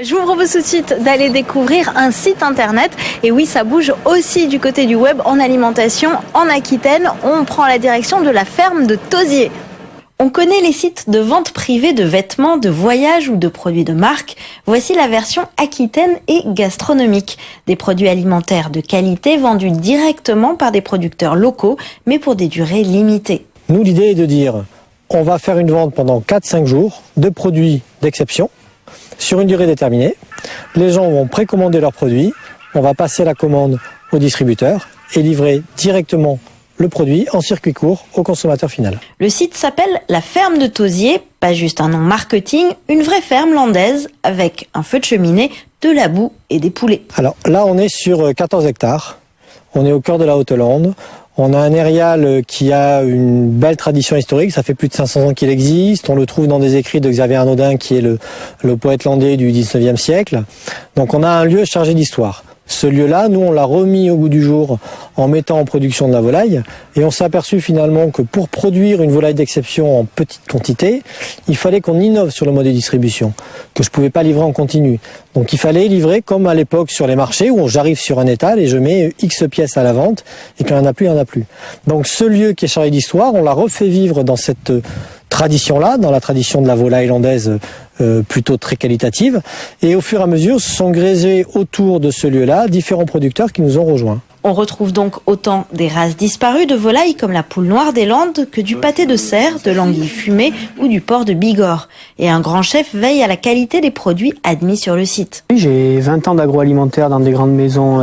Je vous propose tout de suite d'aller découvrir un site internet. Et oui, ça bouge aussi du côté du web en alimentation en Aquitaine. On prend la direction de la ferme de Tauzier. On connaît les sites de vente privée de vêtements, de voyages ou de produits de marque. Voici la version aquitaine et gastronomique. Des produits alimentaires de qualité vendus directement par des producteurs locaux, mais pour des durées limitées. Nous, l'idée est de dire, on va faire une vente pendant 4-5 jours de produits d'exception sur une durée déterminée. Les gens vont précommander leurs produits, on va passer la commande au distributeur et livrer directement le produit en circuit court au consommateur final. Le site s'appelle la ferme de Tauzier, pas juste un nom marketing, une vraie ferme landaise avec un feu de cheminée, de la boue et des poulets. Alors là, on est sur 14 hectares, on est au cœur de la Haute-Hollande. On a un aérial qui a une belle tradition historique, ça fait plus de 500 ans qu'il existe. On le trouve dans des écrits de Xavier Arnaudin, qui est le poète landais du 19e siècle. Donc on a un lieu chargé d'histoire. Ce lieu-là, nous, on l'a remis au goût du jour en mettant en production de la volaille. Et on s'est aperçu finalement que pour produire une volaille d'exception en petite quantité, il fallait qu'on innove sur le mode de distribution, que je ne pouvais pas livrer en continu. Donc il fallait livrer comme à l'époque sur les marchés où j'arrive sur un étal et je mets X pièces à la vente et quand il n'y en a plus, il n'y en a plus. Donc ce lieu qui est chargé d'histoire, on l'a refait vivre dans cette tradition-là, dans la tradition de la volaille landaise plutôt très qualitative. Et au fur et à mesure, se sont grésés autour de ce lieu-là différents producteurs qui nous ont rejoints. On retrouve donc autant des races disparues de volailles comme la poule noire des Landes que du pâté de cerf, de l'anguille fumée ou du porc de Bigorre. Et un grand chef veille à la qualité des produits admis sur le site. J'ai 20 ans d'agroalimentaire dans des grandes maisons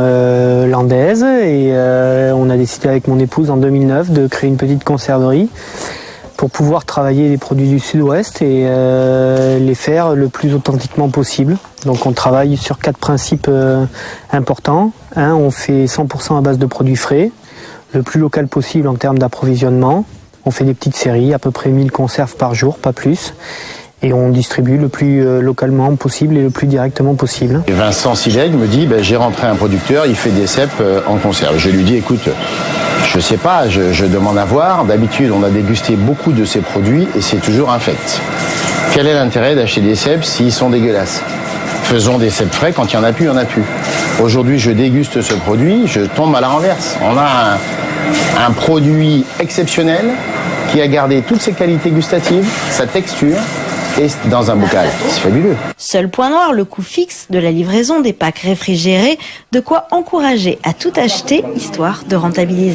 landaises et on a décidé avec mon épouse en 2009 de créer une petite conserverie pour pouvoir travailler les produits du sud-ouest et les faire le plus authentiquement possible. Donc on travaille sur 4 principes importants. On fait 100% à base de produits frais, le plus local possible en termes d'approvisionnement. On fait des petites séries, à peu près 1000 conserves par jour, pas plus. Et on distribue le plus localement possible et le plus directement possible. Et Vincent Silègue me dit, j'ai rentré un producteur, il fait des cèpes en conserve. Je lui dis, écoute, je sais pas, je demande à voir. D'habitude, on a dégusté beaucoup de ces produits et c'est toujours infect. Quel est l'intérêt d'acheter des cèpes s'ils sont dégueulasses? Faisons des cèpes frais, quand il n'y en a plus, il n'y en a plus. Aujourd'hui, je déguste ce produit, je tombe à la renverse. On a un produit exceptionnel qui a gardé toutes ses qualités gustatives, sa texture, et dans un bocal. C'est fabuleux. Seul point noir, le coût fixe de la livraison des packs réfrigérés, de quoi encourager à tout acheter, histoire de rentabiliser.